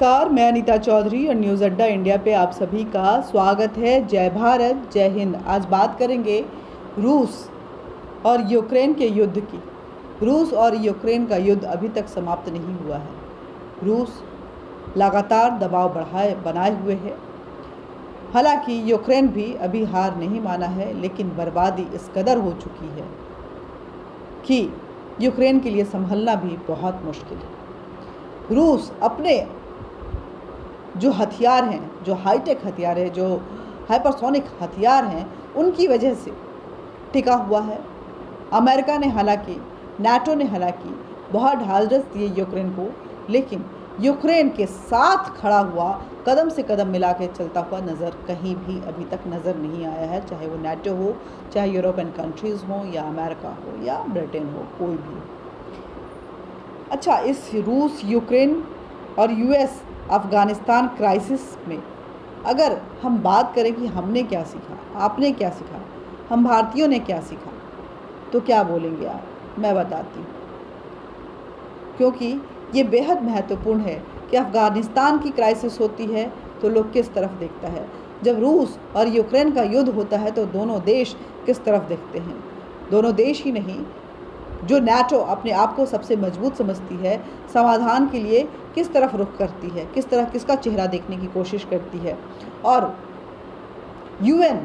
नमस्कार, मैं अनीता चौधरी और न्यूज़ अड्डा इंडिया पे आप सभी का स्वागत है। जय भारत, जय हिंद। आज बात करेंगे रूस और यूक्रेन के युद्ध की। रूस और यूक्रेन का युद्ध अभी तक समाप्त नहीं हुआ है। रूस लगातार दबाव बनाए हुए है। हालांकि यूक्रेन भी अभी हार नहीं माना है, लेकिन बर्बादी इस कदर हो चुकी है कि यूक्रेन के लिए संभलना भी बहुत मुश्किल है। रूस अपने जो हथियार हैं, जो हाईटेक हथियार है, जो हाइपरसोनिक हथियार हैं, उनकी वजह से टिका हुआ है। अमेरिका ने हालांकि, नाटो ने हालांकि बहुत ढालस दिए यूक्रेन को, लेकिन यूक्रेन के साथ खड़ा हुआ, कदम से कदम मिला के चलता हुआ नज़र कहीं भी अभी तक नज़र नहीं आया है। चाहे वो नाटो हो, चाहे यूरोपियन कंट्रीज़ हो, या अमेरिका हो, या ब्रिटेन हो, कोई भी। अच्छा, इस रूस, यूक्रेन और यूएस अफ़गानिस्तान क्राइसिस में अगर हम बात करें कि हमने क्या सीखा, आपने क्या सीखा, हम भारतीयों ने क्या सीखा, तो क्या बोलेंगे आप? मैं बताती हूँ, क्योंकि ये बेहद महत्वपूर्ण है कि अफ़गानिस्तान की क्राइसिस होती है तो लोग किस तरफ देखता है, जब रूस और यूक्रेन का युद्ध होता है तो दोनों देश किस तरफ देखते हैं। दोनों देश ही नहीं, जो नाटो अपने आप को सबसे मजबूत समझती है, समाधान के लिए किस तरफ रुख करती है, किसका चेहरा देखने की कोशिश करती है, और यूएन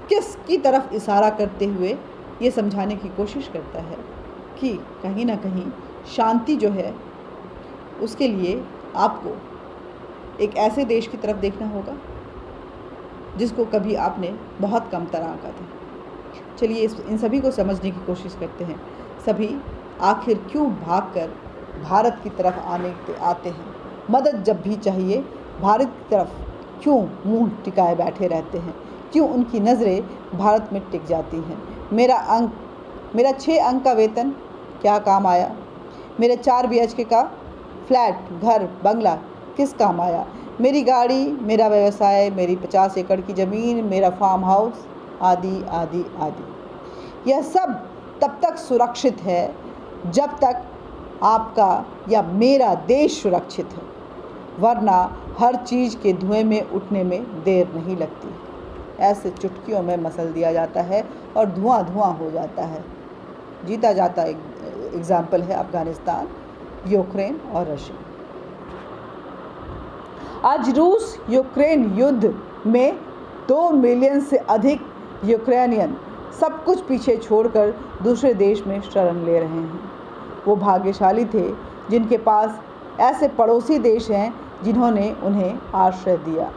किसकी तरफ इशारा करते हुए ये समझाने की कोशिश करता है कि कहीं ना कहीं शांति जो है, उसके लिए आपको एक ऐसे देश की तरफ देखना होगा जिसको कभी आपने बहुत कम तरह आंका था। चलिए इन सभी को समझने की कोशिश करते हैं। सभी आखिर क्यों भागकर भारत की तरफ आते हैं? मदद जब भी चाहिए, भारत की तरफ क्यों मुंह टिकाए बैठे रहते हैं? क्यों उनकी नज़रें भारत में टिक जाती हैं? मेरा 6 अंक का वेतन क्या काम आया? मेरे 4 BHK का फ्लैट, घर, बंगला किस काम आया? मेरी गाड़ी, मेरा व्यवसाय, मेरी 50 एकड़ की ज़मीन, मेरा फार्म हाउस, आदि आदि आदि। यह सब तब तक सुरक्षित है जब तक आपका या मेरा देश सुरक्षित है, वरना हर चीज़ के धुएं में उठने में देर नहीं लगती। ऐसे चुटकियों में मसल दिया जाता है और धुआं धुआं हो जाता है। जीता जाता एग्जाम्पल है अफ़गानिस्तान, यूक्रेन और रशिया। आज रूस यूक्रेन युद्ध में 2 मिलियन से अधिक यूक्रेनियन सब कुछ पीछे छोड़कर दूसरे देश में शरण ले रहे हैं। वो भाग्यशाली थे जिनके पास ऐसे पड़ोसी देश हैं जिन्होंने उन्हें आश्रय दिया।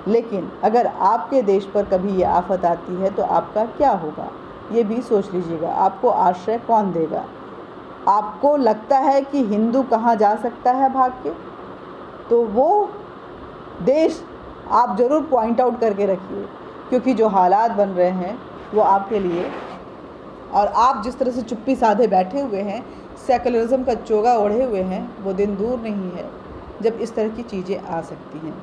लेकिन अगर आपके देश पर कभी ये आफत आती है तो आपका क्या होगा, ये भी सोच लीजिएगा। आपको आश्रय कौन देगा? आपको लगता है कि हिंदू कहाँ जा सकता है भाग के, तो वो देश आप ज़रूर पॉइंट आउट करके रखिए, क्योंकि जो हालात बन रहे हैं वो आपके लिए, और आप जिस तरह से चुप्पी साधे बैठे हुए हैं, सेकुलरिज्म का चोगा ओढ़े हुए हैं, वो दिन दूर नहीं है जब इस तरह की चीज़ें आ सकती हैं।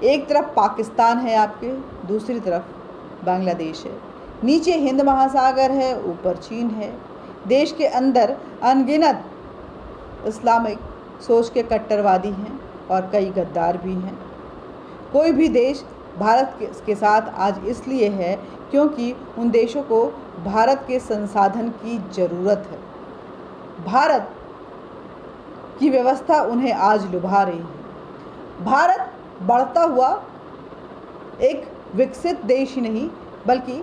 एक तरफ पाकिस्तान है आपके, दूसरी तरफ बांग्लादेश है, नीचे हिंद महासागर है, ऊपर चीन है। देश के अंदर अनगिनत इस्लामिक सोच के कट्टरवादी हैं और कई गद्दार भी हैं। कोई भी देश भारत के साथ आज इसलिए है क्योंकि उन देशों को भारत के संसाधन की ज़रूरत है। भारत की व्यवस्था उन्हें आज लुभा रही है। भारत बढ़ता हुआ एक विकसित देश ही नहीं, बल्कि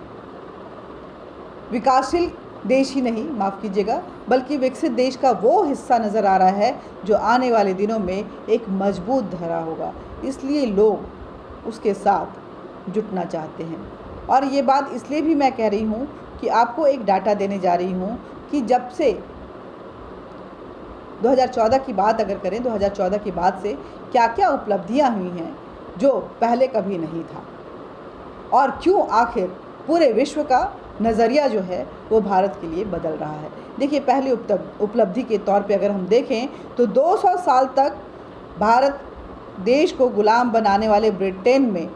विकासशील देश ही नहीं, माफ़ कीजिएगा, बल्कि विकसित देश का वो हिस्सा नज़र आ रहा है जो आने वाले दिनों में एक मजबूत धरा होगा। इसलिए लोग उसके साथ जुटना चाहते हैं। और ये बात इसलिए भी मैं कह रही हूँ कि आपको एक डाटा देने जा रही हूँ कि जब से 2014 की बात अगर करें, 2014 की बाद से क्या क्या उपलब्धियाँ हुई हैं जो पहले कभी नहीं था, और क्यों आखिर पूरे विश्व का नज़रिया जो है वो भारत के लिए बदल रहा है। देखिए, पहली उपलब्धि के तौर पे अगर हम देखें तो 200 साल तक भारत देश को गुलाम बनाने वाले ब्रिटेन में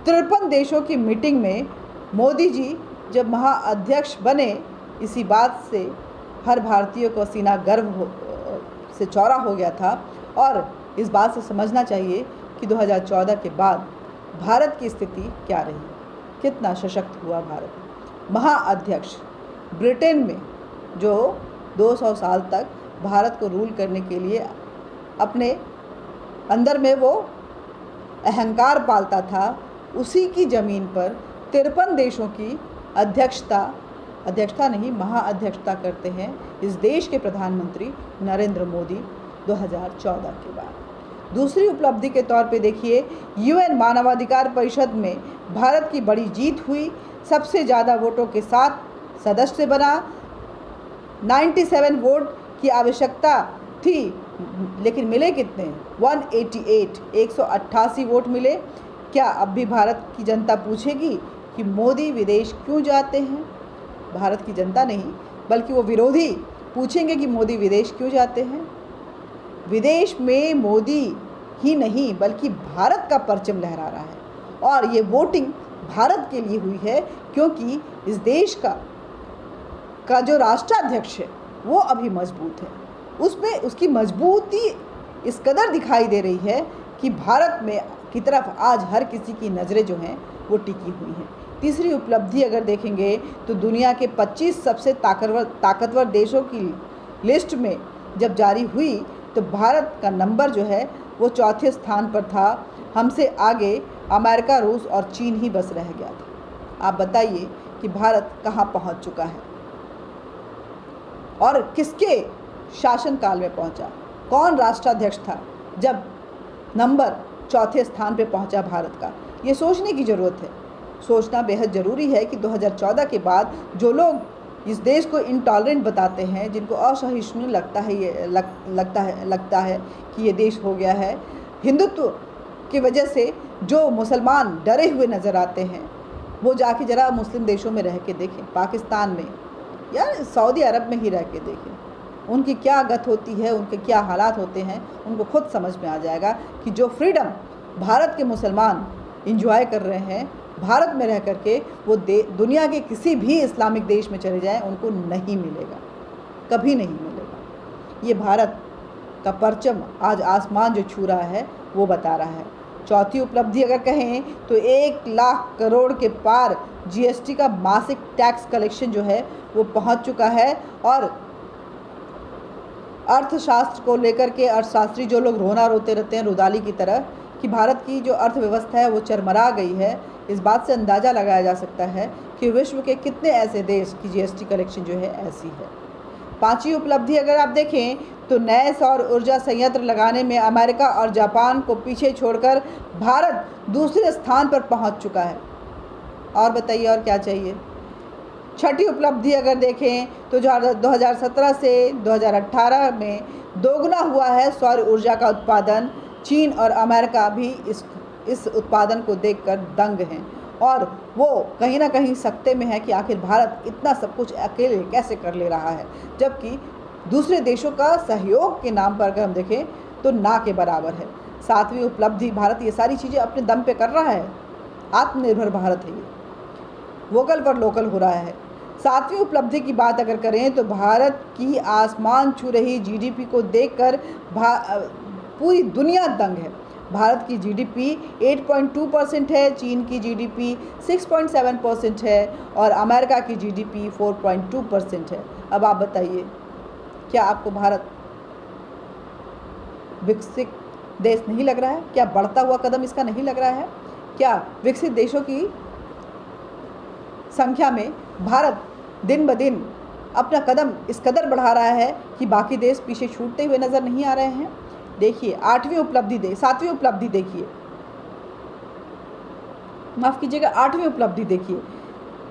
53 देशों की मीटिंग में मोदी जी जब महाअध्यक्ष बने, इसी बात से हर भारतीय को सीना गर्व से चौड़ा हो गया था। और इस बात से समझना चाहिए कि 2014 के बाद भारत की स्थिति क्या रही, कितना सशक्त हुआ भारत। महाअध्यक्ष ब्रिटेन में जो 200 साल तक भारत को रूल करने के लिए अपने अंदर में वो अहंकार पालता था, उसी की ज़मीन पर 53 देशों की अध्यक्षता नहीं महाअध्यक्षता करते हैं इस देश के प्रधानमंत्री नरेंद्र मोदी 2014 के बाद। दूसरी उपलब्धि के तौर पे देखिए, यूएन मानवाधिकार परिषद में भारत की बड़ी जीत हुई, सबसे ज़्यादा वोटों के साथ सदस्य बना। 97 वोट की आवश्यकता थी, लेकिन मिले कितने? 188 वोट मिले। क्या अब भी भारत की जनता पूछेगी कि मोदी विदेश क्यों जाते हैं? भारत की जनता नहीं, बल्कि वो विरोधी पूछेंगे कि मोदी विदेश क्यों जाते हैं। विदेश में मोदी ही नहीं बल्कि भारत का परचम लहरा रहा है, और ये वोटिंग भारत के लिए हुई है, क्योंकि इस देश का जो राष्ट्राध्यक्ष है वो अभी मजबूत है। उसमें उसकी मजबूती इस कदर दिखाई दे रही है कि भारत में की तरफ आज हर किसी की नज़रें जो हैं वो टिकी हुई हैं। तीसरी उपलब्धि अगर देखेंगे तो दुनिया के 25 सबसे ताकतवर देशों की लिस्ट में जब जारी हुई तो भारत का नंबर जो है वो चौथे स्थान पर था। हमसे आगे अमेरिका, रूस और चीन ही बस रह गया था। आप बताइए कि भारत कहाँ पहुँच चुका है और किसके शासनकाल में पहुँचा? कौन राष्ट्राध्यक्ष था जब नंबर चौथे स्थान पे पहुँचा भारत का? ये सोचने की ज़रूरत है। सोचना बेहद ज़रूरी है कि 2014 के बाद जो लोग इस देश को इंटॉलरेंट बताते हैं, जिनको असहिष्णु लगता है कि ये देश हो गया है, हिंदुत्व की वजह से जो मुसलमान डरे हुए नज़र आते हैं, वो जाके ज़रा मुस्लिम देशों में रह के देखें, पाकिस्तान में या सऊदी अरब में ही रह के देखें, उनकी क्या गत होती है, उनके क्या हालात होते हैं, उनको खुद समझ में आ जाएगा कि जो फ्रीडम भारत के मुसलमान इंजॉय कर रहे हैं, भारत में रह करके वो दुनिया के किसी भी इस्लामिक देश में चले जाएं उनको नहीं मिलेगा, कभी नहीं मिलेगा। ये भारत का परचम आज आसमान जो छू रहा है वो बता रहा है। चौथी उपलब्धि अगर कहें तो 1 लाख करोड़ के पार जीएसटी का मासिक टैक्स कलेक्शन जो है वो पहुंच चुका है। और अर्थशास्त्र को लेकर के अर्थशास्त्री जो लोग रोना रोते रहते हैं रुदाली की तरह कि भारत की जो अर्थव्यवस्था है वो चरमरा गई है, इस बात से अंदाज़ा लगाया जा सकता है कि विश्व के कितने ऐसे देश की जीएसटी कलेक्शन जो है ऐसी है। पांचवी उपलब्धि अगर आप देखें तो नए सौर ऊर्जा संयंत्र लगाने में अमेरिका और जापान को पीछे छोड़कर भारत दूसरे स्थान पर पहुंच चुका है। और बताइए और क्या चाहिए। छठी उपलब्धि अगर देखें तो 2017 से 2018 में दोगुना हुआ है सौर ऊर्जा का उत्पादन। चीन और अमेरिका भी इस उत्पादन को देखकर दंग हैं और वो कहीं ना कहीं सकते में है कि आखिर भारत इतना सब कुछ अकेले कैसे कर ले रहा है, जबकि दूसरे देशों का सहयोग के नाम पर अगर हम देखें तो ना के बराबर है। सातवीं उपलब्धि, भारत ये सारी चीज़ें अपने दम पे कर रहा है, आत्मनिर्भर भारत है, ये वोकल पर लोकल हो रहा है। सातवीं उपलब्धि की बात अगर करें तो भारत की आसमान छू रही जीडीपी को देखकर पूरी दुनिया दंग है। भारत की जीडीपी 8.2% है, चीन की जीडीपी 6.7% है और अमेरिका की जीडीपी 4.2% है। अब आप बताइए, क्या आपको भारत विकसित देश नहीं लग रहा है? क्या बढ़ता हुआ कदम इसका नहीं लग रहा है? क्या विकसित देशों की संख्या में भारत दिन ब दिन अपना कदम इस कदर बढ़ा रहा है कि बाकी देश पीछे छूटते हुए नज़र नहीं आ रहे हैं? देखिए सातवीं उपलब्धि देखिए, माफ़ कीजिएगा, आठवीं उपलब्धि देखिए।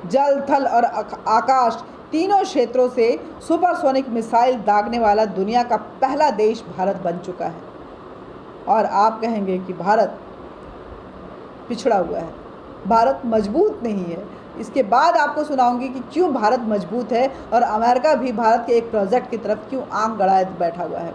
जल, थल और आकाश तीनों क्षेत्रों से सुपरसोनिक मिसाइल दागने वाला दुनिया का पहला देश भारत बन चुका है। और आप कहेंगे कि भारत पिछड़ा हुआ है, भारत मजबूत नहीं है। इसके बाद आपको सुनाऊंगी कि क्यों भारत मजबूत है और अमेरिका भी भारत के एक प्रोजेक्ट की तरफ क्यों आंख गड़ाए बैठा हुआ है।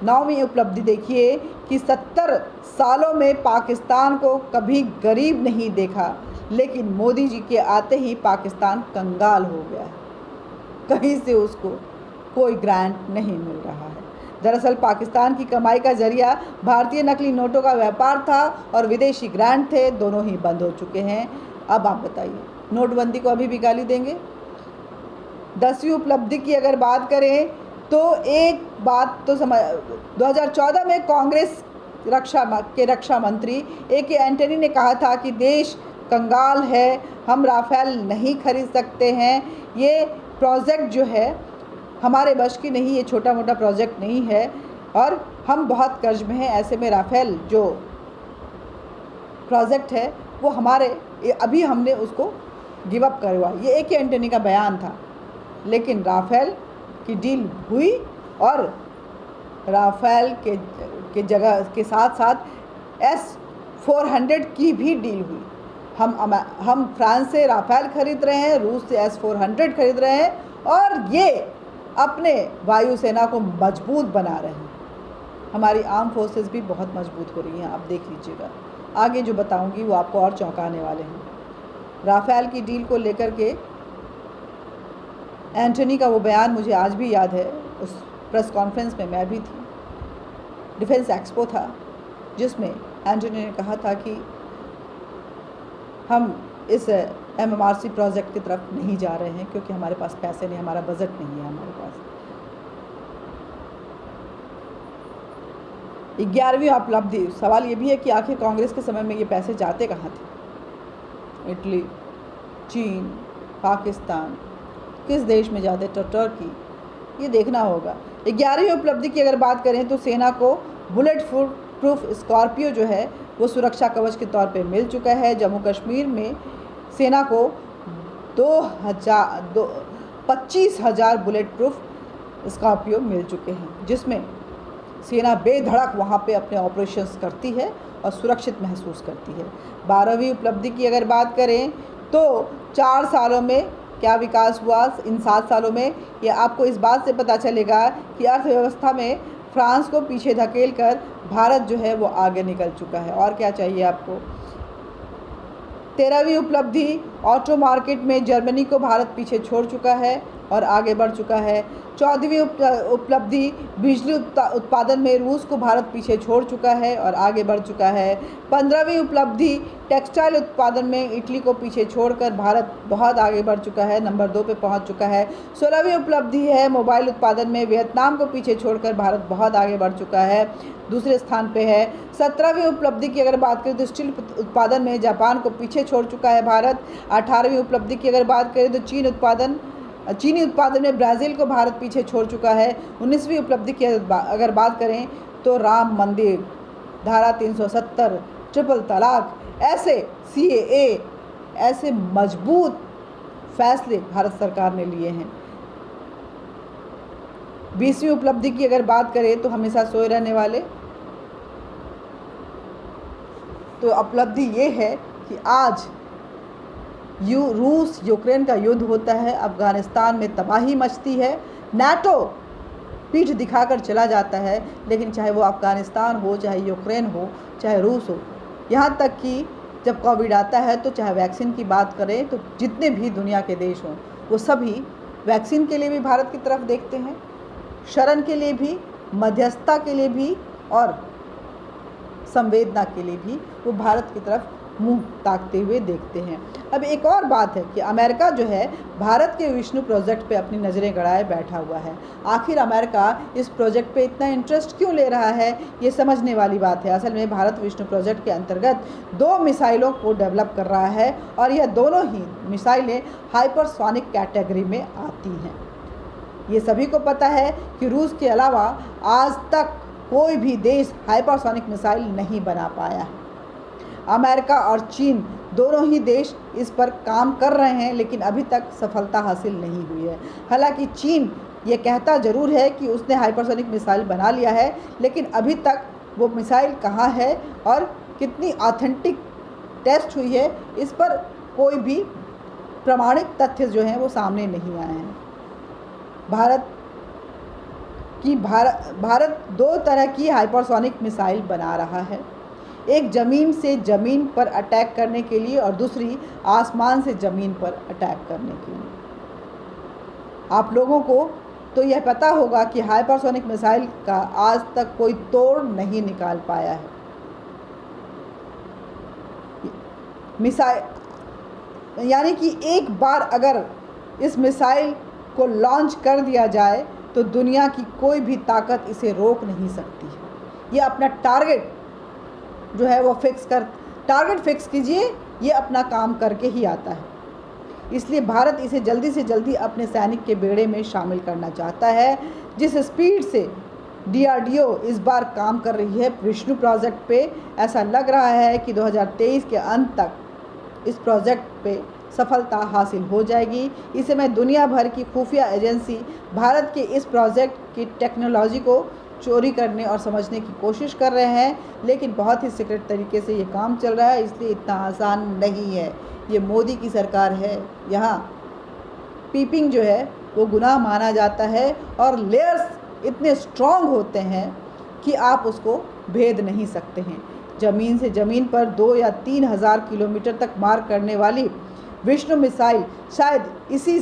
9वीं उपलब्धि देखिए कि 70 सालों में पाकिस्तान को कभी गरीब नहीं देखा, लेकिन मोदी जी के आते ही पाकिस्तान कंगाल हो गया है। कहीं से उसको कोई ग्रांट नहीं मिल रहा है। दरअसल पाकिस्तान की कमाई का जरिया भारतीय नकली नोटों का व्यापार था और विदेशी ग्रांट थे, दोनों ही बंद हो चुके हैं। अब आप बताइए, नोटबंदी को अभी भी गाली देंगे? 10वीं उपलब्धि की अगर बात करें तो एक बात तो 2014 में कांग्रेस रक्षा मंत्री A.K. एंटनी ने कहा था कि देश कंगाल है, हम राफेल नहीं खरीद सकते हैं, ये प्रोजेक्ट जो है हमारे बश की नहीं, ये छोटा मोटा प्रोजेक्ट नहीं है और हम बहुत कर्ज में हैं, ऐसे में राफेल जो प्रोजेक्ट है वो हमारे, अभी हमने उसको गिव अप करवा, ये A.K. एंटनी का बयान था। लेकिन राफेल की डील हुई और राफेल के जगह के साथ साथ S-400 की भी डील हुई। हम फ्रांस से राफेल खरीद रहे हैं, रूस से S-400 खरीद रहे हैं और ये अपने वायुसेना को मजबूत बना रहे हैं। हमारी आर्म फोर्सेस भी बहुत मजबूत हो रही हैं, आप देख लीजिएगा। आगे जो बताऊंगी वो आपको और चौंकाने वाले हैं। राफेल की डील को लेकर के एंटनी का वो बयान मुझे आज भी याद है। उस प्रेस कॉन्फ्रेंस में मैं भी थी, डिफेंस एक्सपो था, जिसमें एंटनी ने कहा था कि हम इस MMRC प्रोजेक्ट की तरफ नहीं जा रहे हैं क्योंकि हमारे पास पैसे नहीं, हमारा बजट नहीं है हमारे पास। 11वीं उपलब्धि, सवाल ये भी है कि आखिर कांग्रेस के समय में ये पैसे जाते कहाँ थे? इटली, चीन, पाकिस्तान, किस देश में जाते? टर्की, ये देखना होगा। 11वीं उपलब्धि की अगर बात करें तो सेना को बुलेट प्रूफ स्कॉर्पियो जो है वो सुरक्षा कवच के तौर पे मिल चुका है। जम्मू कश्मीर में सेना को 25,000 बुलेट प्रूफ स्कॉर्पियो मिल चुके हैं, जिसमें सेना बेधड़क वहाँ पे अपने ऑपरेशंस करती है और सुरक्षित महसूस करती है। 12वीं उपलब्धि की अगर बात करें तो 4 सालों में क्या विकास हुआ इन 7 सालों में, ये आपको इस बात से पता चलेगा कि अर्थव्यवस्था में फ्रांस को पीछे धकेल कर भारत जो है वो आगे निकल चुका है। और क्या चाहिए आपको? 13वीं उपलब्धि, ऑटो मार्केट में जर्मनी को भारत पीछे छोड़ चुका है और आगे बढ़ चुका है। 14वीं उपलब्धि, बिजली उत्पादन में रूस को भारत पीछे छोड़ चुका है और आगे बढ़ चुका है। 15वीं उपलब्धि, टेक्सटाइल उत्पादन में इटली को पीछे छोड़कर भारत बहुत आगे बढ़ चुका है, नंबर 2 पे पहुंच चुका है। 16वीं उपलब्धि है, मोबाइल उत्पादन में वियतनाम को पीछे छोड़कर भारत बहुत आगे बढ़ चुका है, दूसरे स्थान पे है। 17वीं उपलब्धि की अगर बात करें तो स्टील उत्पादन में जापान को पीछे छोड़ चुका है भारत। 18वीं उपलब्धि की अगर बात करें तो चीनी उत्पादन में ब्राज़ील को भारत पीछे छोड़ चुका है। 19वीं उपलब्धि की अगर बात करें तो राम मंदिर, धारा 370, ट्रिपल तलाक, ऐसे CAA, ऐसे मजबूत फैसले भारत सरकार ने लिए हैं। 20वीं उपलब्धि की अगर बात करें तो हमेशा सोए रहने वाले, तो उपलब्धि ये है कि आज रूस यूक्रेन का युद्ध होता है, अफ़गानिस्तान में तबाही मचती है, नाटो पीठ दिखाकर चला जाता है, लेकिन चाहे वो अफ़गानिस्तान हो, चाहे यूक्रेन हो, चाहे रूस हो, यहाँ तक कि जब कोविड आता है तो चाहे वैक्सीन की बात करें तो जितने भी दुनिया के देश हों वो सभी वैक्सीन के लिए भी भारत की तरफ देखते हैं, शरण के लिए भी, मध्यस्थता के लिए भी और संवेदना के लिए भी वो भारत की तरफ मुंह ताकते हुए देखते हैं। अब एक और बात है कि अमेरिका जो है भारत के विष्णु प्रोजेक्ट पे अपनी नज़रें गड़ाए बैठा हुआ है। आखिर अमेरिका इस प्रोजेक्ट पे इतना इंटरेस्ट क्यों ले रहा है, ये समझने वाली बात है। असल में भारत विष्णु प्रोजेक्ट के अंतर्गत 2 मिसाइलों को डेवलप कर रहा है और यह दोनों ही मिसाइलें हाइपरसोनिक कैटेगरी में आती हैं। ये सभी को पता है कि रूस के अलावा आज तक कोई भी देश हाइपरसोनिक मिसाइल नहीं बना पाया है। अमेरिका और चीन दोनों ही देश इस पर काम कर रहे हैं, लेकिन अभी तक सफलता हासिल नहीं हुई है। हालांकि चीन ये कहता ज़रूर है कि उसने हाइपरसोनिक मिसाइल बना लिया है, लेकिन अभी तक वो मिसाइल कहाँ है और कितनी ऑथेंटिक टेस्ट हुई है, इस पर कोई भी प्रमाणित तथ्य जो हैं वो सामने नहीं आए हैं। भारत 2 तरह की हाइपरसोनिक मिसाइल बना रहा है, एक ज़मीन से ज़मीन पर अटैक करने के लिए और दूसरी आसमान से ज़मीन पर अटैक करने के लिए। आप लोगों को तो यह पता होगा कि हाइपरसोनिक मिसाइल का आज तक कोई तोड़ नहीं निकाल पाया है। मिसाइल यानी कि एक बार अगर इस मिसाइल को लॉन्च कर दिया जाए तो दुनिया की कोई भी ताकत इसे रोक नहीं सकती है। ये अपना टारगेट जो है वो टारगेट फिक्स कीजिए, ये अपना काम करके ही आता है। इसलिए भारत इसे जल्दी से जल्दी अपने सैनिक के बेड़े में शामिल करना चाहता है। जिस स्पीड से DRDO इस बार काम कर रही है विष्णु प्रोजेक्ट पे, ऐसा लग रहा है कि 2023 के अंत तक इस प्रोजेक्ट पे सफलता हासिल हो जाएगी। इस समय दुनिया भर की खुफिया एजेंसी भारत के इस प्रोजेक्ट की टेक्नोलॉजी को चोरी करने और समझने की कोशिश कर रहे हैं, लेकिन बहुत ही सीक्रेट तरीके से ये काम चल रहा है, इसलिए इतना आसान नहीं है। ये मोदी की सरकार है, यहाँ पीपिंग जो है वो गुनाह माना जाता है और लेयर्स इतने स्ट्रॉन्ग होते हैं कि आप उसको भेद नहीं सकते हैं। ज़मीन से ज़मीन पर 2 या 3 हज़ार किलोमीटर तक मार करने वाली विष्णु मिसाइल शायद इसी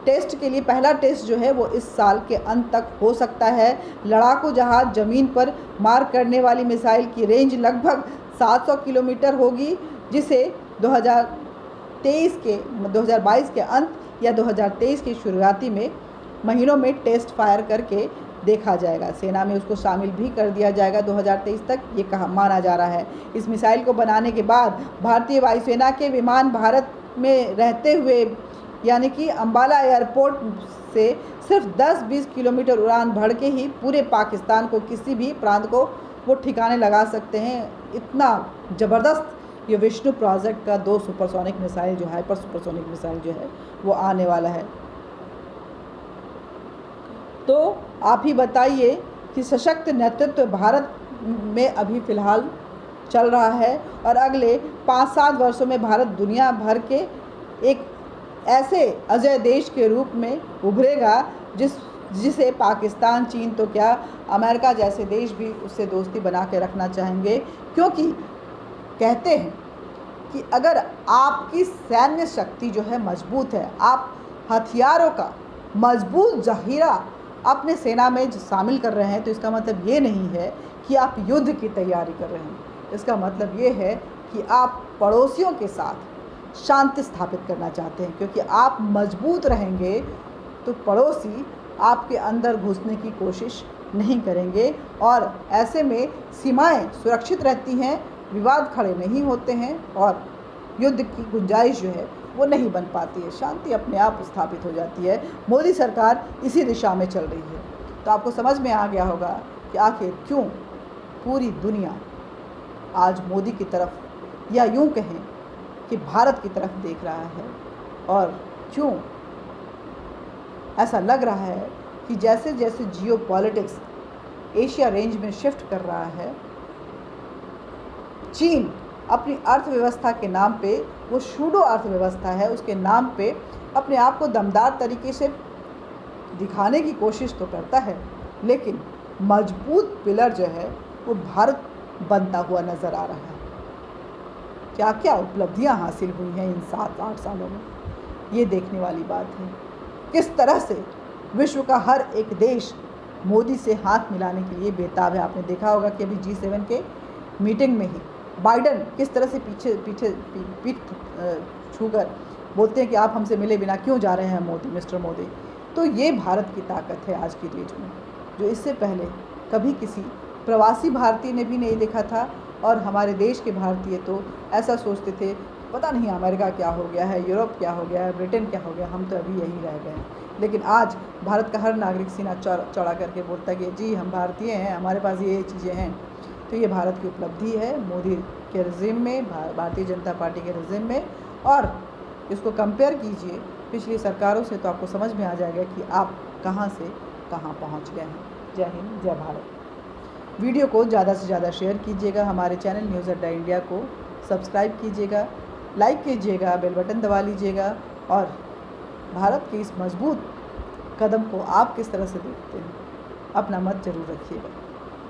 टेस्ट के लिए पहला टेस्ट जो है वो इस साल के अंत तक हो सकता है। लड़ाकू जहाज ज़मीन पर मार करने वाली मिसाइल की रेंज लगभग 700 किलोमीटर होगी, जिसे 2022 के अंत या 2023 की शुरुआती में महीनों में टेस्ट फायर करके देखा जाएगा। सेना में उसको शामिल भी कर दिया जाएगा 2023 तक, ये कहा माना जा रहा है। इस मिसाइल को बनाने के बाद भारतीय वायुसेना के विमान भारत में रहते हुए यानी कि अंबाला एयरपोर्ट से सिर्फ 10-20 किलोमीटर उड़ान भर के ही पूरे पाकिस्तान को किसी भी प्रांत को वो ठिकाने लगा सकते हैं। इतना ज़बरदस्त ये विष्णु प्रोजेक्ट का 2 सुपरसोनिक मिसाइल जो हाइपर सुपरसोनिक मिसाइल जो है वो आने वाला है। तो आप ही बताइए कि सशक्त नेतृत्व भारत में अभी फ़िलहाल चल रहा है और अगले 5-7 वर्षों में भारत दुनिया भर के एक ऐसे अजय देश के रूप में उभरेगा जिसे पाकिस्तान, चीन तो क्या अमेरिका जैसे देश भी उससे दोस्ती बना के रखना चाहेंगे। क्योंकि कहते हैं कि अगर आपकी सैन्य शक्ति जो है मजबूत है, आप हथियारों का मजबूत ज़ख़ीरा अपने सेना में शामिल कर रहे हैं, तो इसका मतलब ये नहीं है कि आप युद्ध की तैयारी कर रहे हैं। इसका मतलब ये है कि आप पड़ोसियों के साथ शांति स्थापित करना चाहते हैं, क्योंकि आप मजबूत रहेंगे तो पड़ोसी आपके अंदर घुसने की कोशिश नहीं करेंगे और ऐसे में सीमाएं सुरक्षित रहती हैं, विवाद खड़े नहीं होते हैं और युद्ध की गुंजाइश जो है वो नहीं बन पाती है, शांति अपने आप स्थापित हो जाती है। मोदी सरकार इसी दिशा में चल रही है। तो आपको समझ में आ गया होगा कि आखिर क्यों पूरी दुनिया आज मोदी की तरफ या यूँ कहें कि भारत की तरफ देख रहा है और क्यों ऐसा लग रहा है कि जैसे जैसे जियोपॉलिटिक्स एशिया रेंज में शिफ्ट कर रहा है, चीन अपनी अर्थव्यवस्था के नाम पे, वो शूडो अर्थव्यवस्था है, उसके नाम पे अपने आप को दमदार तरीके से दिखाने की कोशिश तो करता है, लेकिन मजबूत पिलर जो है वो भारत बनता हुआ नज़र आ रहा है। क्या क्या उपलब्धियां हासिल हुई हैं इन 7-8 सालों में, ये देखने वाली बात है। किस तरह से विश्व का हर एक देश मोदी से हाथ मिलाने के लिए बेताब है। आपने देखा होगा कि अभी G7 के मीटिंग में ही बाइडन किस तरह से पीठ छूकर बोलते हैं कि आप हमसे मिले बिना क्यों जा रहे हैं मोदी, मिस्टर मोदी। तो ये भारत की ताकत है आज की डेट में, जो इससे पहले कभी किसी प्रवासी भारतीय ने भी नहीं देखा था। और हमारे देश के भारतीय तो ऐसा सोचते थे पता नहीं अमेरिका क्या हो गया है, यूरोप क्या हो गया है, ब्रिटेन क्या हो गया, हम तो अभी यहीं रह गए हैं। लेकिन आज भारत का हर नागरिक सीना चौड़ा करके बोलता है कि जी हम भारतीय हैं, हमारे पास ये चीज़ें हैं। तो ये भारत की उपलब्धि है मोदी के रिजिम में, भारतीय जनता पार्टी के रिजिम में। और इसको कंपेयर कीजिए पिछली सरकारों से तो आपको समझ में आ जाएगा कि आप कहाँ से कहाँ पहुँच गए हैं। जय हिंद, जय भारत। वीडियो को ज़्यादा से ज़्यादा शेयर कीजिएगा, हमारे चैनल न्यूज़ अड्डा इंडिया को सब्सक्राइब कीजिएगा, लाइक कीजिएगा, बेल बटन दबा लीजिएगा। और भारत के इस मजबूत कदम को आप किस तरह से देखते हैं, अपना मत ज़रूर रखिएगा।